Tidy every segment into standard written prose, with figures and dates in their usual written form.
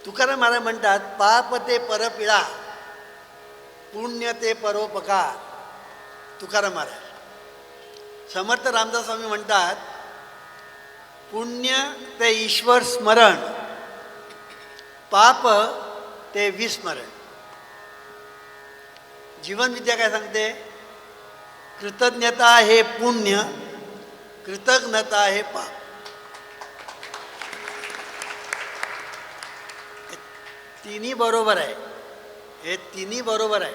तुकाराम महाराज म्हणतात, पाप ते परपिळा, पुण्य ते परोपकार. तुकाराम महाराज. समर्थ रामदास स्वामी म्हणतात, पुण्य ते ईश्वर स्मरण, पाप ते विस्मरण. जीवनविद्या काय सांगते? कृतज्ञता हे पुण्य, कृतज्ञता हे पाप. तिन्ही बरोबर आहे. हे तिन्ही बरोबर आहे.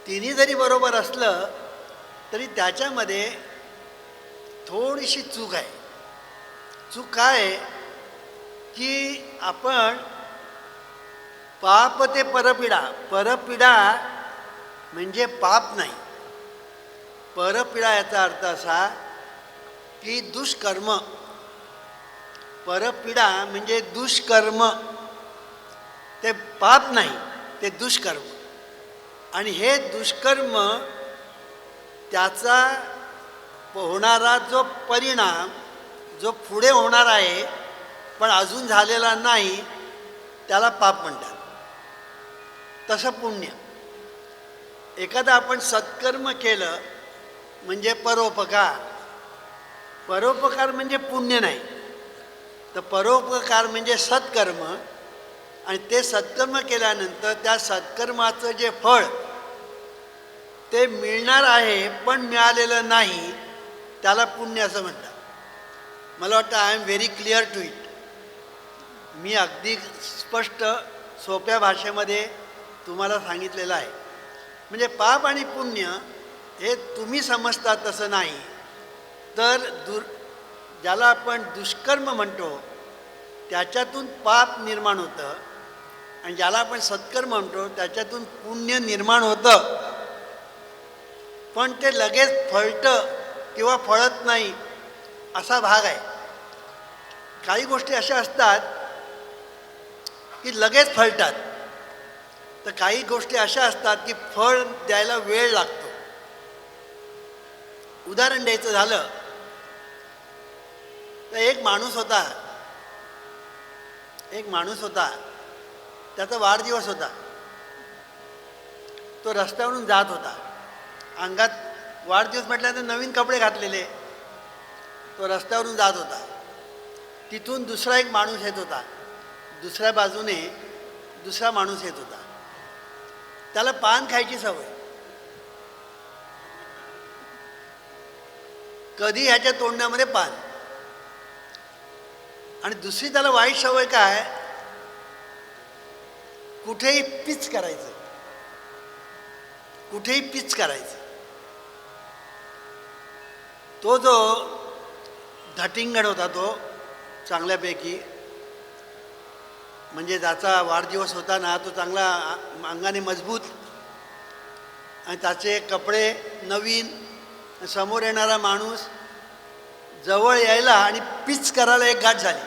तिन्ही जरी बरोबर असलं तरी त्याच्यामध्ये थोडीशी चूक आहे. चूक काय आहे की आपण पाप ते परपीडा, परपीडा म्हणजे पाप नाही. परपीडा याचा अर्थ असा की दुष्कर्म. परपीडा म्हणजे दुष्कर्म, ते पाप नाही, ते दुष्कर्म. आणि हे दुष्कर्म त्याचा होणारा जो परिणाम, जो पुढे होणार आहे पण अजून झालेला नाही, त्याला पाप म्हणतात. तसं पुण्य. एखादं आपण सत्कर्म केलं म्हणजे परोपकार. परोपकार म्हणजे पुण्य नाही, तर परोपकार म्हणजे सत्कर्म. आणि ते सत्कर्म केल्यानंतर त्या सत्कर्माचं जे फळ ते मिळणार आहे पण मिळालेलं नाही, त्याला पुण्य असं म्हणतात. मला वाटतं I am very clear to it. मी अगदी स्पष्ट सोप्या भाषेमध्ये तुम्हाला सांगितलेलं आहे. म्हणजे पाप आणि पुण्य हे तुम्ही समजता तसं नाही, तर ज्याला आपण दुष्कर्म म्हणतो त्याच्यातून पाप निर्माण होतं, आणि ज्याला आपण सत्कर्म म्हणतो त्याच्यातून पुण्य निर्माण होतं. पण ते लगेच फळतं किंवा फळत नाही असा भाग आहे. काही गोष्टी अशा असतात की लगेच फळतात, तर काही गोष्टी अशा असतात की फळ द्यायला वेळ लागतो. उदाहरण द्यायचं झालं तर एक माणूस होता, त्याचा वाढदिवस होता. तो रस्त्यावरून जात होता. अंगात वाढदिवस म्हटल्यानंतर नवीन कपडे घातलेले. तो रस्त्यावरून जात होता. तिथून दुसरा एक माणूस येत होता. दुसऱ्या बाजूने दुसरा माणूस येत होता. त्याला पान खायची सवय. कधी ह्याच्या तोंडामध्ये पान. आणि दुसरी त्याला वाईट सवय काय, कुठेही पिच करायचं. कुठेही पिच करायचं. तो जो धटिंगण होता, तो चांगल्यापैकी, म्हणजे ज्याचा वाढदिवस होता ना, तो चांगला अंगाने मजबूत आणि त्याचे कपडे नवीन. समोर येणारा माणूस जवळ यायला आणि पिच करायला एक गाठ झाली.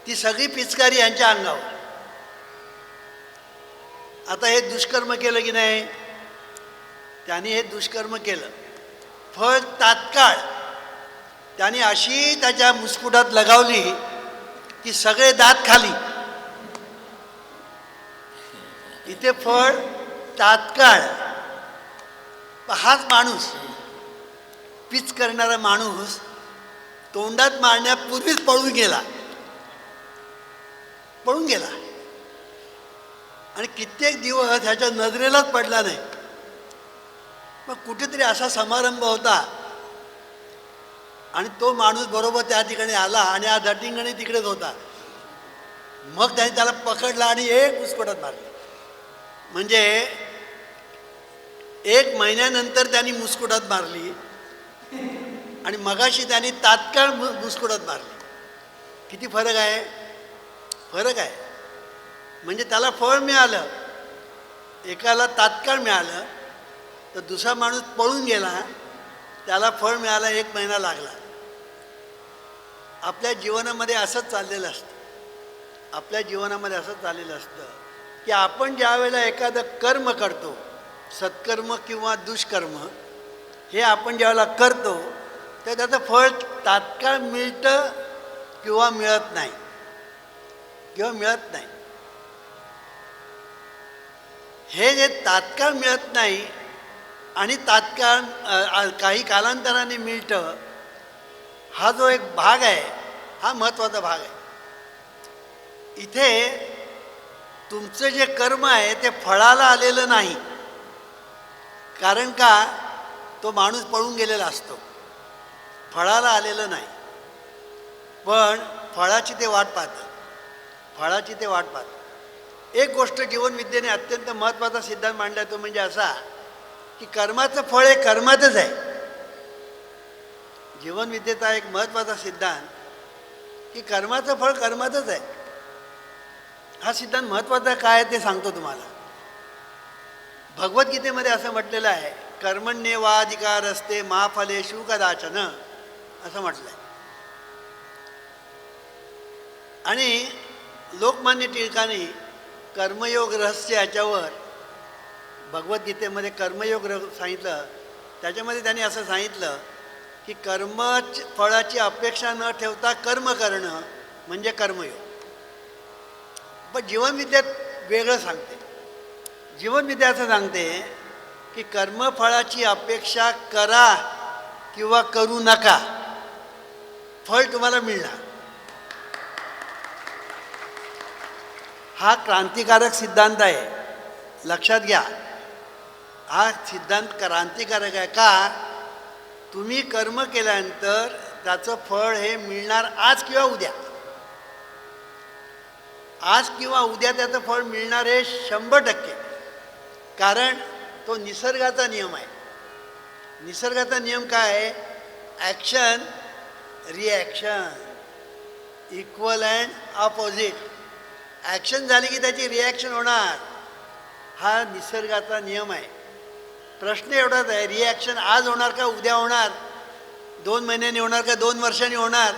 ती सगळी पिचकारी यांच्या अंगावर. आता हे दुष्कर्म केलं की नाही, त्याने हे दुष्कर्म केलं. फळ तात्काळ त्याने अशी त्याच्या मुस्कुटात लगावली की सगळे दात खाली. इथे फळ तात्काळ. हाच माणूस, पिच करणारा माणूस, तोंडात मारण्यापूर्वीच पळून गेला. आणि कित्येक दिवस ह्याच्या नजरेलाच पडला नाही. मग कुठेतरी असा समारंभ होता आणि तो माणूस बरोबर त्या ठिकाणी आला आणि हा धटिंगणी तिकडेच होता. मग त्याने त्याला पकडला आणि एक मुस्कुटात मारली. म्हणजे 1 महिन्यानंतर त्यांनी मुस्कुटात मारली आणि मगाशी त्यांनी तात्काळ मुस्कुटात मारली. किती फरक आहे? फरक आहे. म्हणजे त्याला फळ मिळालं. एकाला तात्काळ मिळालं, तर दुसरा माणूस पळून गेला, त्याला फळ मिळालं 1 महिना लागला. आपल्या जीवनामध्ये असंच चाललेलं असतं. आपल्या जीवनामध्ये असंच चाललेलं असतं की आपण ज्या वेळेला एखादं कर्म करतो, सत्कर्म किंवा दुष्कर्म, हे आपण ज्यावेळेला करतो तर त्याचं फळ तात्काळ मिळतं किंवा मिळत नाही. किंवा मिळत नाही. हे जे तात्काळ मिळत नाही आणि तात्काळ काही कालांतराने मिळतं, हा जो एक भाग आहे हा महत्त्वाचा भाग आहे. इथे तुमचं जे कर्म आहे ते फळाला आलेलं नाही. कारण का, तो माणूस पळून गेलेला असतो, फळाला आलेलं नाही. पण फळाची ते वाट पाहतं, फळाची ते वाट पाहतं. एक गोष्ट जीवनविद्येने अत्यंत महत्त्वाचा सिद्धांत मांडला, तो म्हणजे असा की कर्माचं फळ हे कर्मातच आहे. जीवनविद्येचा एक महत्त्वाचा सिद्धांत की कर्माचं फळ कर्मातच आहे. हा सिद्धांत महत्त्वाचा काय आहे ते सांगतो तुम्हाला. भगवद्गीतेमध्ये असं म्हटलेलं आहे, कर्मण्येवाधिकारस्ते मा फलेषु कदाचन, असं म्हटलं आहे. आणि लोकमान्य टिळकांनी कर्मयोग रहस्य याच्यावर भगवद्गीतेमध्ये कर्मयोग सांगितलं. त्याच्यामध्ये त्यांनी असं सांगितलं की फळाची अपेक्षा न ठेवता कर्म करणं म्हणजे कर्मयोग. पण जीवनविद्यात वेगळं सांगते. जीवनविद्या असं सांगते की कर्मफळाची अपेक्षा करा किंवा करू नका, फळ तुम्हाला मिळणार. हा क्रांतिकारक सिद्धांत आहे, लक्षात घ्या. हा सिद्धांत क्रांतिकारक आहे. का? तुम्ही कर्म केल्यानंतर त्याचं फळ हे मिळणार आज किंवा उद्या. आज किंवा उद्या त्याचं फळ मिळणार हे 100%. कारण तो निसर्गाचा नियम आहे. निसर्गाचा नियम काय आहे? Action reaction, equal and opposite. Action झाली की त्याची रिॲक्शन होणार, हा निसर्गाचा नियम आहे. प्रश्न एवढाच आहे, रिॲक्शन आज होणार का उद्या होणार, 2 महिन्यांनी होणार का 2 वर्षांनी होणार,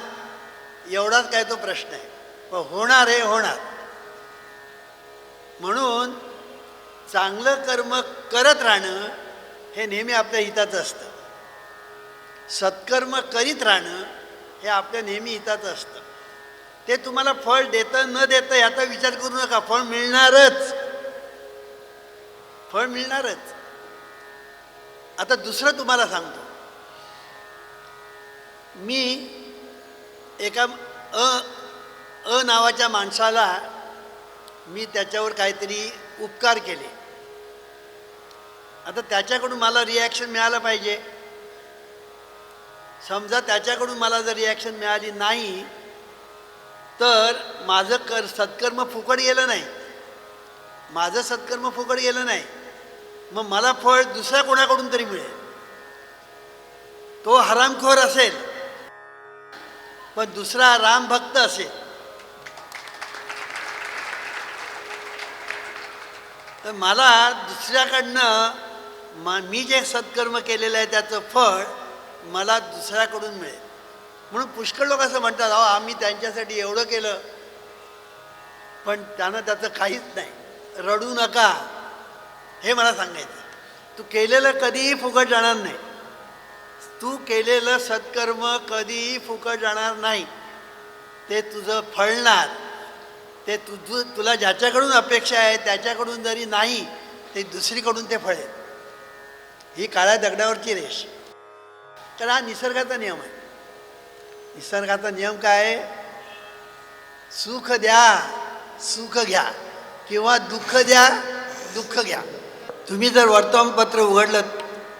एवढाच काय तो प्रश्न आहे. पण होणार हे होणार. म्हणून चांगलं कर्म करत राहणं हे नेहमी आपल्या हिताचं असतं. सत्कर्म करीत राहणं हे आपल्या नेहमी हिताचं असतं. ते तुम्हाला फळ देतं न देतं याचा विचार करू नका, फळ मिळणारच, फळ मिळणारच. आता दुसरं तुम्हाला सांगतो. मी एका अ नावाच्या माणसाला मी त्याच्यावर काहीतरी उपकार केले. आता त्याच्याकडून मला रिॲक्शन मिळालं पाहिजे. समजा त्याच्याकडून मला जर रिॲक्शन मिळाली नाही तर माझं सत्कर्म फुकट गेलं नाही, माझं सत्कर्म फुकट गेलं नाही. मग मला फळ दुसऱ्या कोणाकडून तरी मिळेल. तो हरामखोर असेल पण दुसरा रामभक्त असेल, तर मला दुसऱ्याकडनं मी जे सत्कर्म केलेलं आहे त्याचं फळ मला दुसऱ्याकडून मिळेल. म्हणून पुष्कळ लोक असं म्हणतात, अहो आम्ही त्यांच्यासाठी एवढं केलं पण त्यानं त्याचं काहीच नाही. रडू नका, हे मला सांगायचं. तू केलेलं कधीही फुकट जाणार नाही. तू केलेलं सत्कर्म कधीही फुकट जाणार नाही. ते तुझं फळणार. ते तुला ज्याच्याकडून अपेक्षा आहे त्याच्याकडून जरी नाही ते दुसरीकडून ते फळेल. ही काळ्या दगडावरची रेष. तर हा निसर्गाचा नियम आहे. निसर्गाचा नियम काय आहे? सुख द्या सुख घ्या किंवा दुःख द्या दुःख घ्या. तुम्ही जर वर्तमानपत्र उघडलं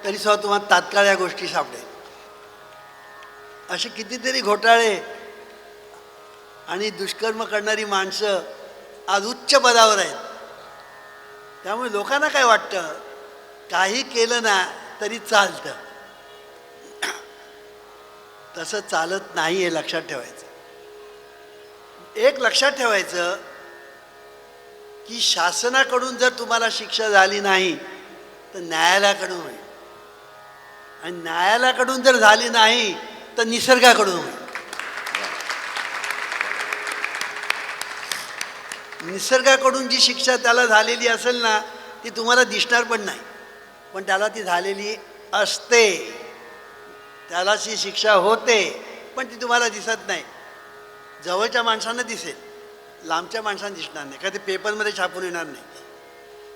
तरी सुद्धा तुम्हाला तात्काळ या गोष्टी सापडेल. असे कितीतरी घोटाळे आणि दुष्कर्म करणारी माणसं आज उच्च पदावर आहेत. त्यामुळे लोकांना काय वाटतं, काही केलं ना तरी चालतं. तसं चालत नाही हे लक्षात ठेवायचं. एक लक्षात ठेवायचं की शासनाकडून जर तुम्हाला शिक्षा झाली नाही तर न्यायालयाकडून होईल, आणि न्यायालयाकडून जर झाली नाही तर निसर्गाकडून होईल. निसर्गाकडून जी शिक्षा त्याला झालेली असेल ना ती तुम्हाला दिसणार पण नाही, पण त्याला ती झालेली असते. त्याला ती शिक्षा होते पण ती तुम्हाला दिसत नाही. जवळच्या माणसांना दिसेल, लांबच्या माणसांना दिसणार नाही, कारण ते पेपरमध्ये छापून येणार नाही.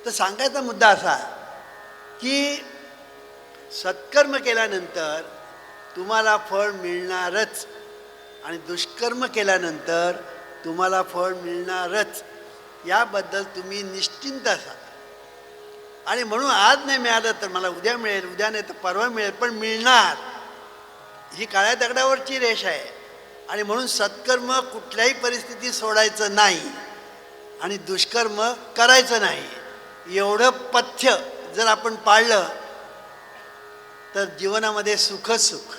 तर सांगायचा मुद्दा असा की सत्कर्म केल्यानंतर तुम्हाला फळ मिळणारच आणि दुष्कर्म केल्यानंतर तुम्हाला फळ मिळणारच, याबद्दल तुम्ही निश्चिंत असा. आणि म्हणून आज नाही मिळालं तर मला उद्या मिळेल, उद्या नाही तर परवा मिळेल, पण मिळणार. ही काळ्या दगडावरची रेष आहे. आणि म्हणून सत्कर्म कुठल्याही परिस्थितीत सोडायचं नाही आणि दुष्कर्म करायचं नाही. एवढं पथ्य जर आपण पाळलं तर जीवनामध्ये सुखच सुख,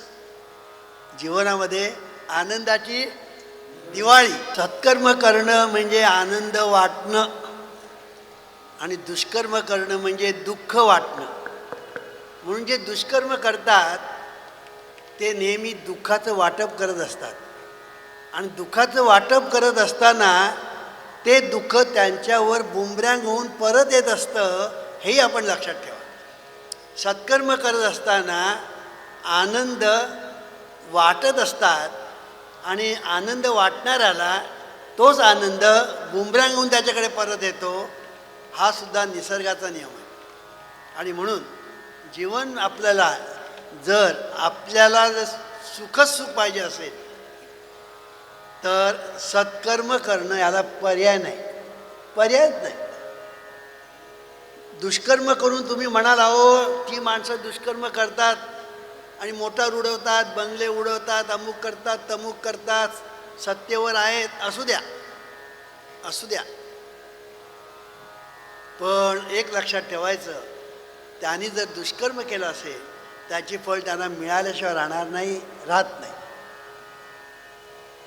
जीवनामध्ये आनंदाची दिवाळी. सत्कर्म करणं म्हणजे आनंद वाटणं आणि दुष्कर्म करणं म्हणजे दुःख वाटणं. म्हणून जे दुष्कर्म करतात ते नेहमी दुःखाचं वाटप करत असतात आणि दुःखाचं वाटप करत असताना ते दुःख त्यांच्यावर बुमरँग होऊन परत येत असतं, हेही आपण लक्षात ठेवा. सत्कर्म करत असताना आनंद वाटत असतात आणि आनंद वाटणाऱ्याला तोच आनंद बुमरँग होऊन त्याच्याकडे परत येतो. हा सुद्धा निसर्गाचा नियम आहे. आणि म्हणून जीवन आपल्याला जर सुखच सुख पाहिजे असेल तर सत्कर्म करणं याला पर्याय नाही, पर्यायच नाही. दुष्कर्म करून तुम्ही म्हणाल अहो ती माणसं दुष्कर्म करतात आणि मोटार उडवतात, बंगले उडवतात, अमुक करतात, तमुक करतात, सत्तेवर आहेत, असू द्या, असू द्या. पण एक लक्षात ठेवायचं, त्यांनी जर दुष्कर्म केलं असेल त्याची फळ त्यांना मिळाल्याशिवाय राहणार नाही, राहत नाही.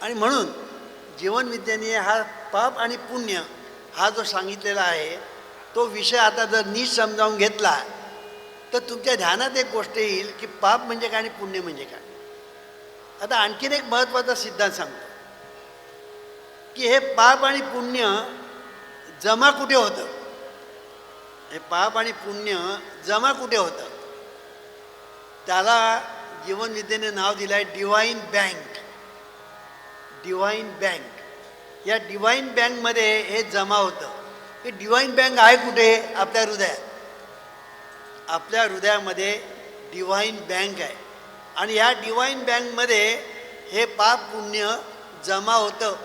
आणि म्हणून जीवनविद्येने हा पाप आणि पुण्य हा जो सांगितलेला आहे तो विषय आता जर नीट समजावून घेतला तर तुमच्या ध्यानात एक गोष्ट येईल की पाप म्हणजे काय आणि पुण्य म्हणजे काय. आता आणखीन एक महत्त्वाचा सिद्धांत सांगतो की हे पाप आणि पुण्य जमा कुठे होतं. हे पाप आणि पुण्य जमा कुठे होतं, त्याला जीवनविद्येने नाव दिलं आहे डिवाइन बँक. Divine bank. या डिवाइन बँकमध्ये हे जमा होतं. हे डिवाइन बँक आहे कुठे, आपल्या हृदयात. आपल्या हृदयामध्ये डिवाइन बँक आहे आणि या डिवाइन बँकमध्ये हे पाप पुण्य जमा होतं.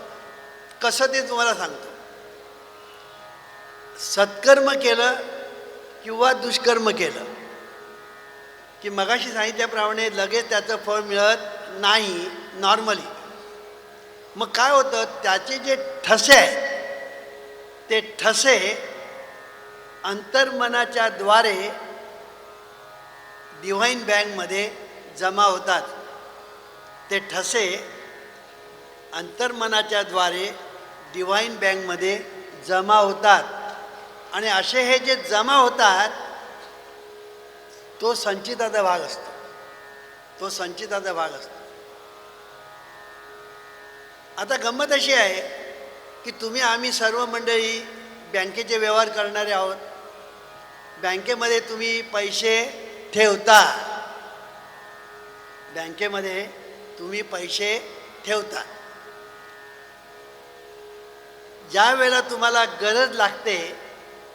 कसं ते तुम्हाला सांगतो. सत्कर्म केलं किंवा दुष्कर्म केलं की मगाशी सांगितल्याप्रमाणे लगेच त्याचं फळ मिळत नाही नॉर्मली. मग काय होतं, त्याचे जे ठसे आहेत ते ठसे अंतर्मनाच्या द्वारे डिव्हाइन बँकमध्ये जमा होतात. ते ठसे अंतर्मनाच्या द्वारे डिव्हाइन बँकमध्ये जमा होतात आणि असे हे जे जमा होतात तो संचिताचा भाग असतो. तो संचिताचा भाग असतो. आता गंमत अशी आहे की तुम्ही आम्ही सर्व मंडळी बँकेचे व्यवहार करणारे आहोत. बँकेमध्ये तुम्ही पैसे ठेवता, बँकेमध्ये तुम्ही पैसे ठेवता. ज्या वेळेला तुम्हाला गरज लागते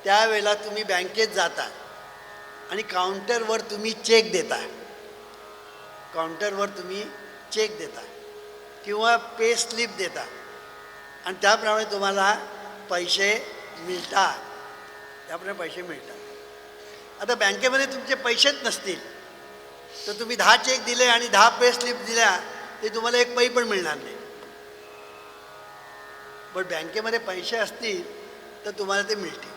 त्यावेळेला तुम्ही बँकेत जाता आणि काउंटरवर तुम्ही चेक देता. काउंटरवर तुम्ही चेक देता किंवा पे स्लिप देता आणि त्याप्रमाणे तुम्हाला पैसे मिळतात. त्याप्रमाणे पैसे मिळतात. आता बँकेमध्ये तुमचे पैसेच नसतील तर तुम्ही 10 चेक दिले आणि 10 पे स्लिप दिल्या ते तुम्हाला एक पै पण मिळणार नाही. पण बँकेमध्ये पैसे असतील तर तुम्हाला ते मिळतील.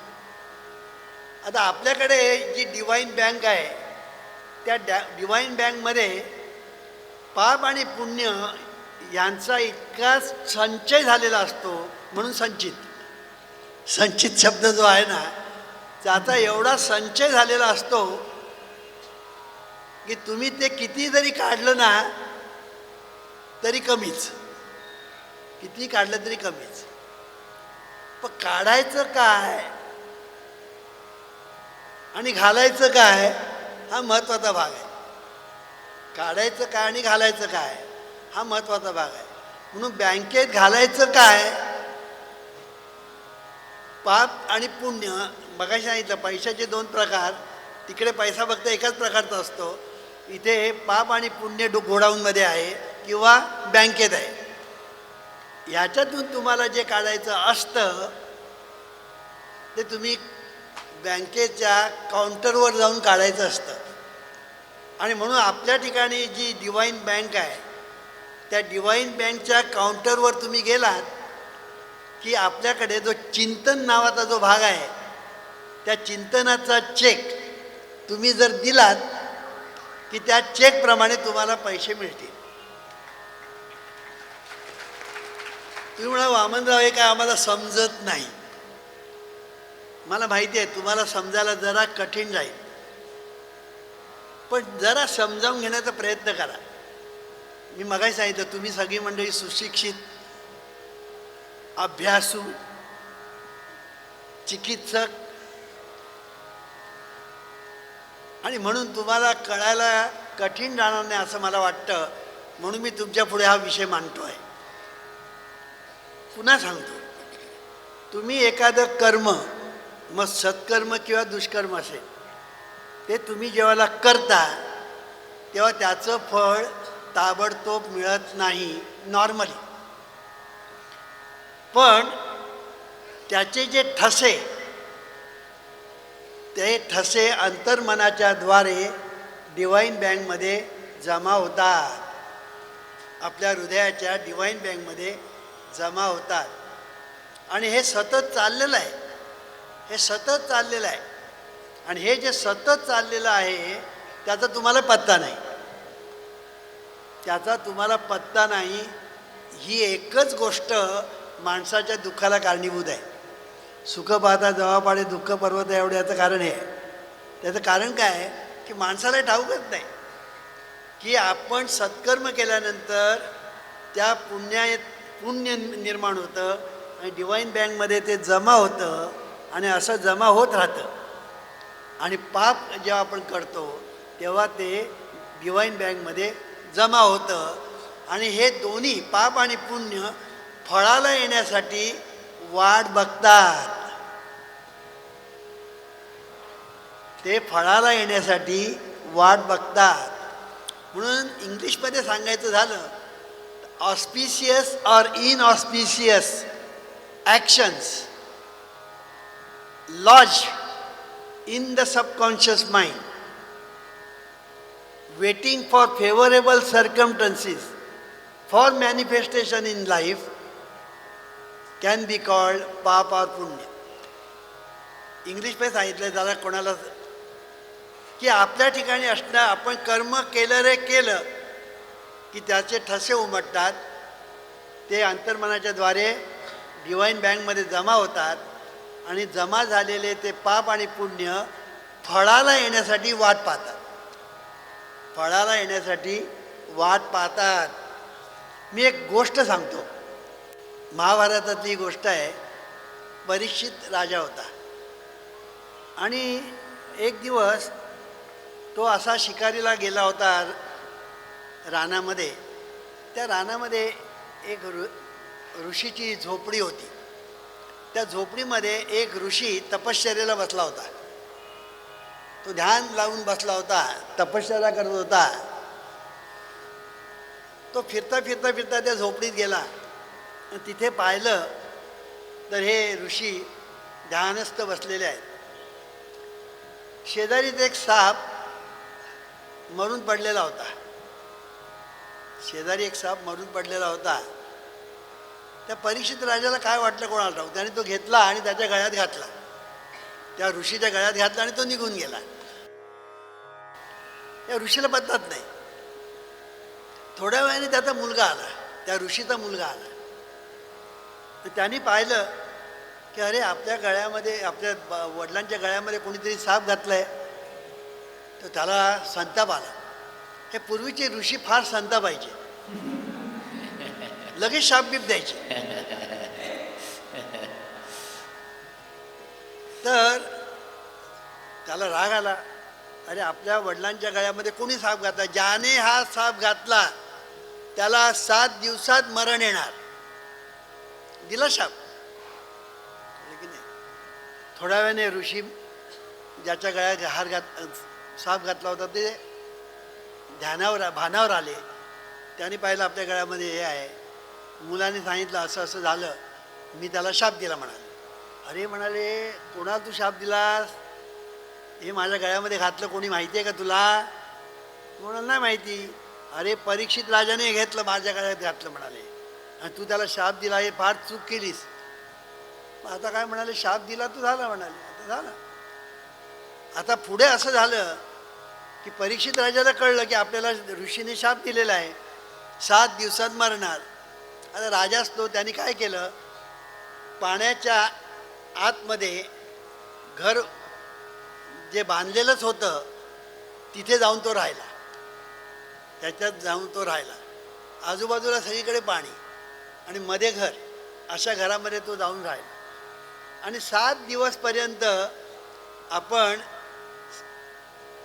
आता आपल्याकडे जी डिव्हाइन बँक आहे त्या डिव्हाइन बँकमध्ये पाप आणि पुण्य यांचा इतका संचय झालेला असतो. म्हणून संचित, संचित शब्द जो आहे ना त्याचा एवढा संचय झालेला असतो की तुम्ही ते किती जरी काढलं ना तरी कमीच, किती काढलं तरी कमीच. पण काढायचं काय आणि घालायचं काय हा महत्त्वाचा भाग आहे. काढायचं काय आणि घालायचं काय हा महत्त्वाचा भाग आहे. म्हणून बँकेत घालायचं काय पाप आणि पुण्य मगाशी सांगितलं, पैशाचे दोन प्रकार. तिकडे पैसा फक्त एकाच प्रकारचा असतो, इथे पाप आणि पुण्य गोडाऊनमध्ये आहे किंवा बँकेत आहे. ह्याच्यातून तुम्हाला जे काढायचं असतं ते तुम्ही बँकेच्या काउंटरवर जाऊन काढायचं असतं. आणि म्हणून आपल्या ठिकाणी जी डिवाईन बँक आहे, त्या डिवाईन बँकच्या काउंटरवर तुम्ही गेलात की आपल्याकडे जो चिंतन नावाचा जो भाग आहे, त्या चिंतनाचा चेक तुम्ही जर दिलात की त्या चेकप्रमाणे तुम्हाला पैसे मिळतील. तुम्ही म्हणा वामनराव हे काय आम्हाला समजत नाही. मला माहिती आहे तुम्हाला समजायला जरा कठीण जाईल, पण जरा समजावून घेण्याचा प्रयत्न करा. मी मगाशी सांगितलं तुम्ही सगळी मंडळी सुशिक्षित, अभ्यासू, चिकित्सक, आणि म्हणून तुम्हाला कळायला कठीण जाणार नाही असं मला वाटतं. म्हणून मी तुमच्या पुढे हा विषय मांडतो आहे. पुन्हा सांगतो, तुम्ही एखादं कर्म, मग सत्कर्म किंवा दुष्कर्म असेल, ते तुम्ही जेव्हा करता तेव्हा त्याचं फळ ताबडतोब मिळत नाही नॉर्मली. पण त्याचे जे ठसे, ते ठसे अंतर्मनाच्या द्वारे डिवाईन बँकमध्ये जमा होतात. आपल्या हृदयाच्या डिवाईन बँकमध्ये जमा होतात. आणि हे सतत चाललेलं आहे, हे सतत चाललेलं आहे. आणि हे जे सतत चाललेलं आहे त्याचा तुम्हाला पत्ता नाही, त्याचा तुम्हाला पत्ता नाही. ही एकच गोष्ट माणसाच्या दुःखाला कारणीभूत आहे. सुख पाहता जवा पाडे दुःख पर्वत एवढं याचं कारण हे आहे. त्याचं कारण काय आहे की माणसाला ठाऊकच नाही की आपण सत्कर्म केल्यानंतर त्या पुण्य निर्माण होतं आणि डिवाईन बँकमध्ये ते जमा होतं आणि असं जमा होत राहतं. आणि पाप जेव्हा आपण करतो तेव्हा ते डिवाईन बँकमध्ये जमा होतं. आणि हे दोन्ही पाप आणि पुण्य फळाला येण्यासाठी वाट बघतात. ते फळाला येण्यासाठी वाट बघतात. म्हणून इंग्लिशमध्ये सांगायचं झालं, auspicious or inauspicious actions laws in the subconscious mind, waiting for favorable circumstances for manifestation in life, can be called पाप or पुण्य. इंग्लिशमध्ये सांगितलं जरा कोणाला की आपल्या ठिकाणी असणं, आपण कर्म केलं रे केलं की त्याचे ठसे उमटतात. ते अंतर्मनाच्या द्वारे डिवाईन बँकमध्ये जमा होतात आणि जमा झालेले ते पाप आणि पुण्य फळाला येण्यासाठी वाट पाहतात. फळाला येण्यासाठी वाट पाहतात. मी एक गोष्ट सांगतो, महाभारतातली गोष्ट आहे. परीक्षित राजा होता आणि एक दिवस तो असा शिकारीला गेला होता रानामध्ये. त्या रानामध्ये एक ऋषीची झोपडी होती. त्या झोपडीमध्ये एक ऋषी तपश्चर्याला बसला होता. तो ध्यान लावून बसला होता, तपश्चर्या करत होता. तो फिरता फिरता फिरता त्या झोपडीत गेला. तिथे पाहिलं तर हे ऋषी ध्यानस्थ बसलेले आहेत. शेजारीत एक साप मरून पडलेला होता. शेजारी एक साप मरून पडलेला होता. त्या परीक्षित राजाला काय वाटलं कोणाला ठाऊक, त्याने तो घेतला आणि त्याच्या गळ्यात घातला. त्या ऋषीच्या गळ्यात घातला आणि तो निघून गेला. या ऋषीला पत्ताच नाही. थोड्या वेळाने त्याचा मुलगा आला, त्या ऋषीचा मुलगा आला. तर त्यांनी पाहिलं की अरे आपल्या गळ्यामध्ये, आपल्या वडिलांच्या गळ्यामध्ये कोणीतरी साप घातलाय. तर त्याला संताप आला. हे पूर्वीचे ऋषी फार संतापायचे, लगेच शापबीप द्यायचे. तर त्याला राग आला. अरे आपल्या वडिलांच्या गळ्यामध्ये कोणी साप घातला, ज्याने हा साप घातला त्याला 7 दिवसात मरण येणार. दिला शाप की नाही. थोड्या वेळाने ऋषी ज्याच्या गळ्यात साप घातला होता ते भानावर आले. त्यांनी पाहिलं आपल्या गळ्यामध्ये हे आहे. मुलाने सांगितलं असं असं झालं, मी त्याला शाप दिला म्हणाले. अरे म्हणाले, कोणाला तू शाप दिलास? हे माझ्या गळ्यामध्ये घातलं कोणी माहिती आहे का तुला? कोणाला नाही माहिती. अरे परीक्षित राजाने घेतलं, माझ्या गळ्यात घातलं म्हणाले, आणि तू त्याला शाप दिला, हे फार चूक केलीस. आता काय म्हणाले, शाप दिला तू, झाला म्हणाले, आता झालं. आता पुढे असं झालं की परीक्षित राजाला कळलं की आपल्याला ऋषीने शाप दिलेला आहे, 7 दिवसात मरणार. आता राजा असतो, त्यांनी काय केलं, पाण्याच्या आतमध्ये घर जे बांधलेलंच होतं तिथे जाऊन तो राहिला. त्याच्यात जाऊन तो राहिला. आजूबाजूला सगळीकडे पाणी आणि मध्ये घर, अशा घरामध्ये तो जाऊन राहिला. आणि 7 दिवसपर्यंत आपण,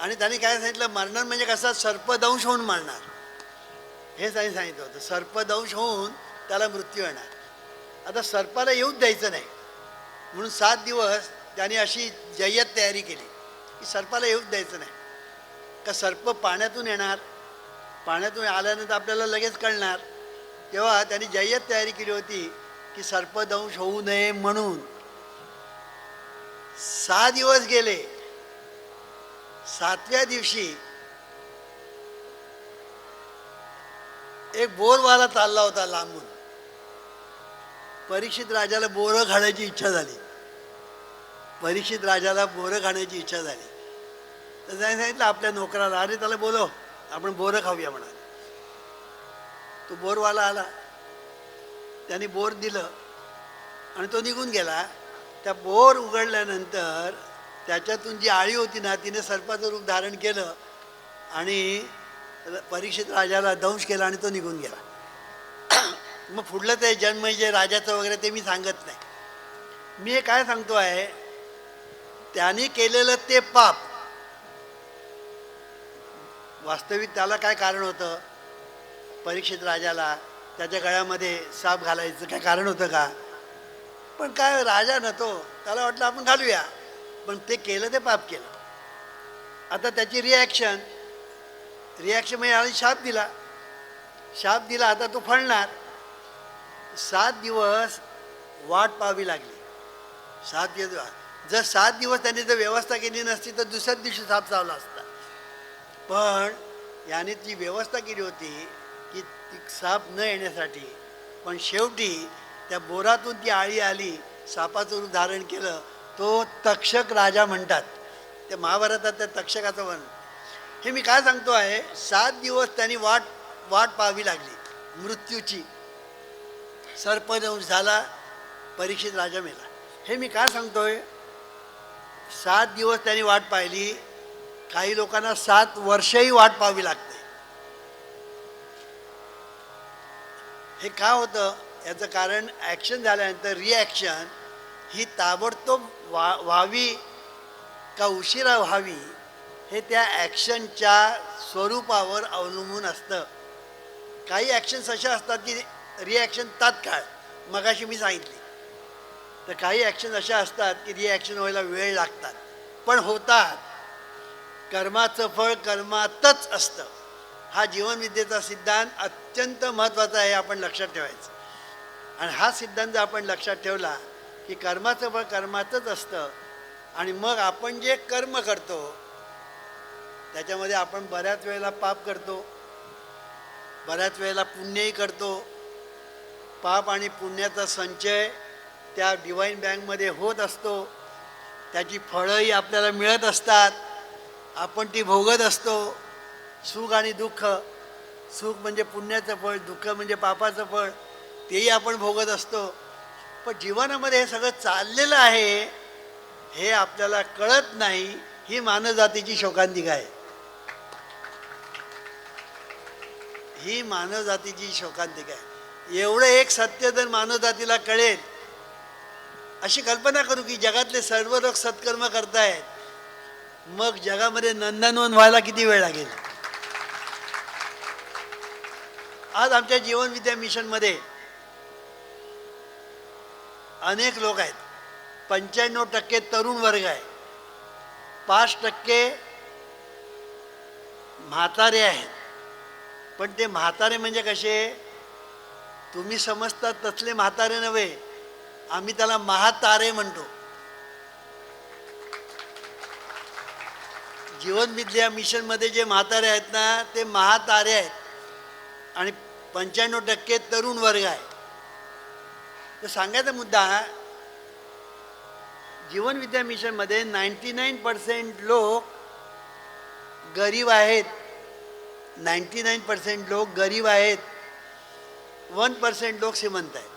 आणि त्यांनी काय सांगितलं, मरणार म्हणजे कसा, सर्पदंश होऊन मरणार, हे त्यांनी सांगितलं होतं. सर्पदंश होऊन त्याला मृत्यू येणार. आता सर्पाला येऊच द्यायचं नाही म्हणून 7 दिवस त्यांनी अशी जय्यत तयारी केली की सर्पाला येऊच द्यायचं नाही. का सर्प पाण्यातून येणार, पाण्यातून आल्यानंतर आपल्याला लगेच कळणार. तेव्हा त्यांनी जय्यत तयारी केली होती की सर्पदंश होऊ नये म्हणून. 6 दिवस गेले. 7व्या दिवशी एक बोरवाला चालला होता लांबून. परीक्षित राजाला बोरं खाण्याची इच्छा झाली. परीक्षित राजाला बोरं खाण्याची इच्छा झाली. तर त्याने सांगितलं आपल्या नोकराला, अरे त्याला बोलव, आपण बोरं खाऊया म्हणाले. तो बोरवाला आला, त्याने बोर दिलं आणि तो निघून गेला. त्या बोर उघडल्यानंतर त्याच्यातून जी आळी होती ना, तिने सर्पाचं रूप धारण केलं आणि परीक्षित राजाला दंश केला आणि तो निघून गेला. मग पुढलं ते जन्म जे राजाचं वगैरे ते मी सांगत नाही. मी हे काय सांगतो आहे, त्यांनी केलेलं ते पाप, वास्तविक त्याला काय कारण होतं, परीक्षित राजाला त्याच्या गळ्यामध्ये साप घालायचं काय कारण होतं का? पण काय राजा न तो, त्याला वाटलं आपण घालूया, पण ते केलं ते पाप केलं. आता त्याची रिॲक्शन म्हणजे आणि शाप दिला, आता तो फळणार. 7 दिवस वाट पाहावी लागली. 7 दिवस, जर 7 दिवस त्यांनी जर व्यवस्था केली नसती तर दुसऱ्याच दिवशी साप चावला असता. पण याने ती व्यवस्था केली होती की ती साप न येण्यासाठी. पण शेवटी त्या बोरातून ती आळी आली, सापाचं रूप धारण केलं. तो तक्षक राजा म्हणतात, ते महाभारतात त्या तक्षकाचं वर्णन. हे मी काय सांगतो आहे, 7 दिवस त्यांनी वाट पाहावी लागली मृत्यूची. सर्पदंश झाला, परीक्षित राजा मेला. हे मी काय सांगतोय, 7 दिवस त्यांनी वाट पाहिली. काही लोकांना 7 वर्षही वाट पाहावी लागते. हे का होतं, याचं कारण ॲक्शन झाल्यानंतर रिॲक्शन ही ताबडतोब व्हावी का उशिरा व्हावी, हे त्या ॲक्शनच्या स्वरूपावर अवलंबून असतं. काही ॲक्शन्स अशा असतात की रिॲक्शन तात्काळ, मगाशी मी सांगितली. तर काही ॲक्शन अशा असतात की रिॲक्शन व्हायला वेळ लागतात, पण होतात. कर्माचं फळ कर्मातच असतं. हा जीवनविद्येचा सिद्धांत अत्यंत महत्त्वाचा आहे, आपण लक्षात ठेवायचं. आणि हा सिद्धांत आपण लक्षात ठेवला की कर्माचं फळ कर्मातच असतं. आणि मग आपण जे कर्म करतो त्याच्यामध्ये आपण बऱ्याच वेळेला पाप करतो, बऱ्याच वेळेला पुण्यही करतो. पाप आणि पुण्याचा संचय त्या डिवाईन बँकमध्ये होत असतो. त्याची फळंही आपल्याला मिळत असतात, आपण ती भोगत असतो. सुख आणि दुःख, सुख म्हणजे पुण्याचं फळ, दुःख म्हणजे पापाचं फळ, तेही आपण भोगत असतो. पण जीवनामध्ये हे सगळं चाललेलं आहे हे आपल्याला कळत नाही. ही मानवजातीची शोकांतिका आहे. ही मानवजातीची शोकांतिका आहे. एवढं एक सत्य जर मानवजातीला कळेल, अशी कल्पना करू की जगातले सर्व लोक सत्कर्म करतायत, मग जगामध्ये नंदनवन व्हायला किती वेळ लागेल. आज आमच्या जीवनविद्या मिशनमध्ये अनेक लोक आहेत 95% तरुण वर्ग आहे, 5% म्हातारे आहेत. पण ते म्हातारे म्हणजे कसे, तुम्ही समजता तसले म्हातारे नव्हे, आम्ही त्याला महातारे म्हणतो. जीवन विद्या मिशनमध्ये जे म्हातारे आहेत ना ते महातारे आहेत आणि 95% तरुण वर्ग आहे. तर सांगायचा मुद्दा, जीवन विद्या मिशनमध्ये 99% लोक गरीब आहेत, 99% लोक गरीब आहेत, 1% लोक श्रीमंत आहेत.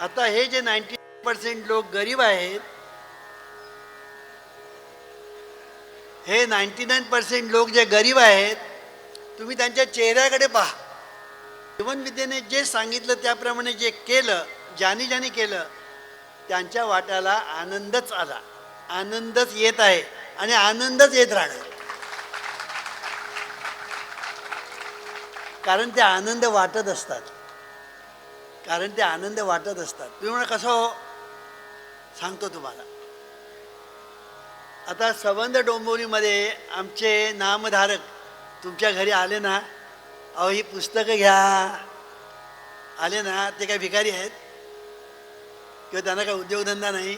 आता हे जे 99% लोक गरीब आहेत, हे 99% लोक जे गरीब आहेत, तुम्ही त्यांच्या चेहऱ्याकडे पहा. जीवन विद्येने जे सांगितलं त्याप्रमाणे जे केलं, ज्याने केलं, त्यांच्या वाट्याला आनंदच आला, आनंदच येत आहे आणि आनंदच येत राहणार. कारण ते आनंद वाटत असतात, कारण ते आनंद वाटत असतात. तुम्ही म्हणा कसं हो, सांगतो तुम्हाला. आता संबंध डोंबिवलीमध्ये आमचे नामधारक तुमच्या घरी आले ना, अहो ही पुस्तकं घ्या, आले ना, ते काय भिकारी आहेत किंवा त्यांना काय उद्योगधंदा नाही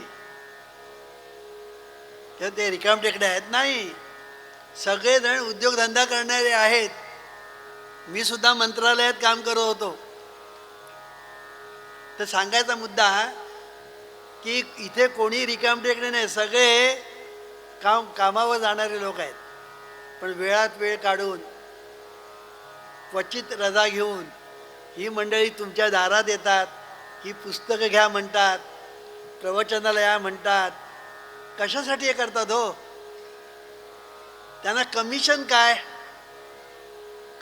किंवा ते रिकामटेकडे आहेत? नाही, सगळेजण उद्योगधंदा करणारे आहेत. मी सुद्धा मंत्रालयात काम करत होतो. तर सांगायचा मुद्दा की इथे कोणी रिकामटेकडे नाही, सगळे कामावर जाणारे लोक आहेत. पण वेळात वेळ काढून, क्वचित रजा घेऊन ही मंडळी तुमच्या दारात येतात, ही पुस्तकं घ्या म्हणतात, प्रवचनाला या म्हणतात. कशासाठी हे करतात हो? त्यांना कमिशन काय?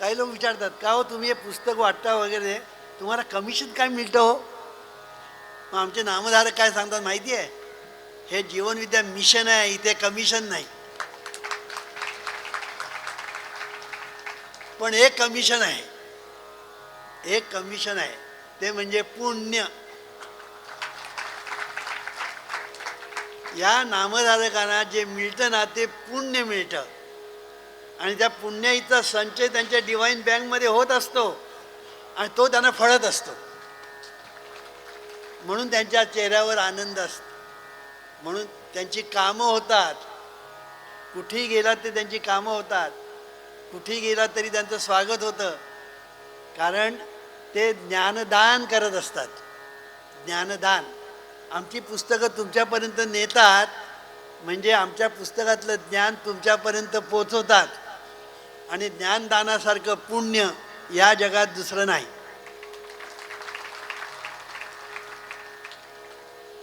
काही लोक विचारतात का हो तुम्ही हे पुस्तक वाटता वगैरे, तुम्हाला कमिशन काय मिळतं हो? मग आमचे नामधारक काय सांगतात माहिती आहे? हे जीवन विद्या मिशन आहे, इथे कमिशन नाही. पण एक कमिशन आहे, एक कमिशन आहे, ते म्हणजे पुण्य. या नामधारकांना जे मिळतं ना ते पुण्य मिळतं आणि त्या पुण्याचा संचय त्यांच्या डिवाइन बँकमध्ये होत असतो आणि तो त्यांना फळत असतो. म्हणून त्यांच्या चेहऱ्यावर आनंद असतो, म्हणून त्यांची कामं होतात. कुठेही गेलात ते त्यांची कामं होतात, कुठेही गेलात तरी त्यांचं स्वागत होतं. कारण ते ज्ञानदान करत असतात. ज्ञानदान. आमची पुस्तकं तुमच्यापर्यंत नेतात म्हणजे आमच्या पुस्तकातलं ज्ञान तुमच्यापर्यंत पोचवतात आणि ज्ञानदानासारखं पुण्य या जगात दुसरं नाही.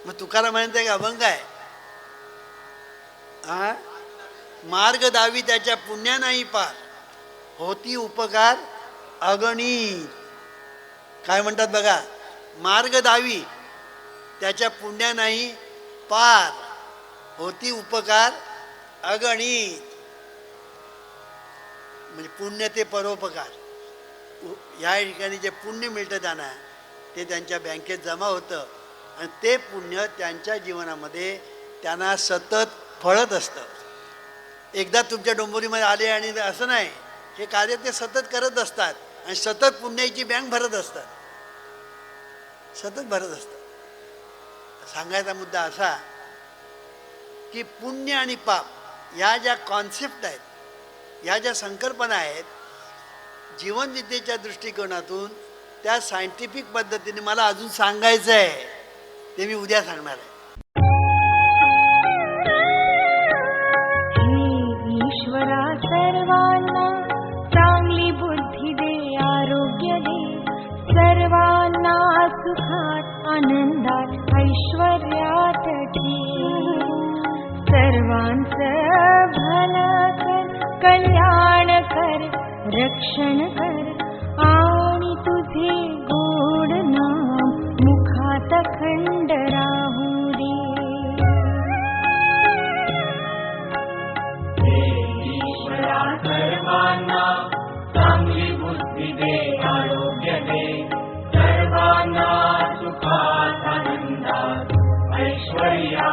मग तुकाराम म्हणते का अभंग आहे, मार्ग दावी त्याच्या पुण्या नाही पार, होती उपकार अगणित. काय म्हणतात बघा, मार्ग दावी त्याच्या पुण्या नाही पार, होती उपकार अगणित. म्हणजे पुण्य ते परोपकार. या ठिकाणी जे पुण्य मिळतं त्यांना ते त्यांच्या बँकेत जमा होतं आणि ते पुण्य त्यांच्या जीवनामध्ये त्यांना सतत फळत असतं. एकदा तुमच्या डोंबिवलीमध्ये आले आणि असं नाही, हे कार्य ते सतत करत असतात आणि सतत पुण्याची बँक भरत असतात, सतत भरत असतात. सांगायचा मुद्दा असा की पुण्य आणि पाप या ज्या कॉन्सेप्ट आहेत, या ज्या संकल्पना आहेत, जीवनविद्येच्या दृष्टिकोनातून त्या सायंटिफिक पद्धतीने मला अजून सांगायचं आहे, ते मी उद्या सांगणार आहे. ईश्वरा सर्वांना चांगली बुद्धी दे, आरोग्य दे, सर्वांना सुखात आनंदात ऐश्वर्यात ठेव. सर्वांचं भलं कर, कल्याण कर, रक्षण कर आणि तुझे गोड नाम मुखात खंड राहू दे. ईश्वरा सर्वांना चांगली बुद्धी दे, आरोग्य दे, सर्वांना सुखात आनंदात ऐश्वर्यात ऐश्वर्या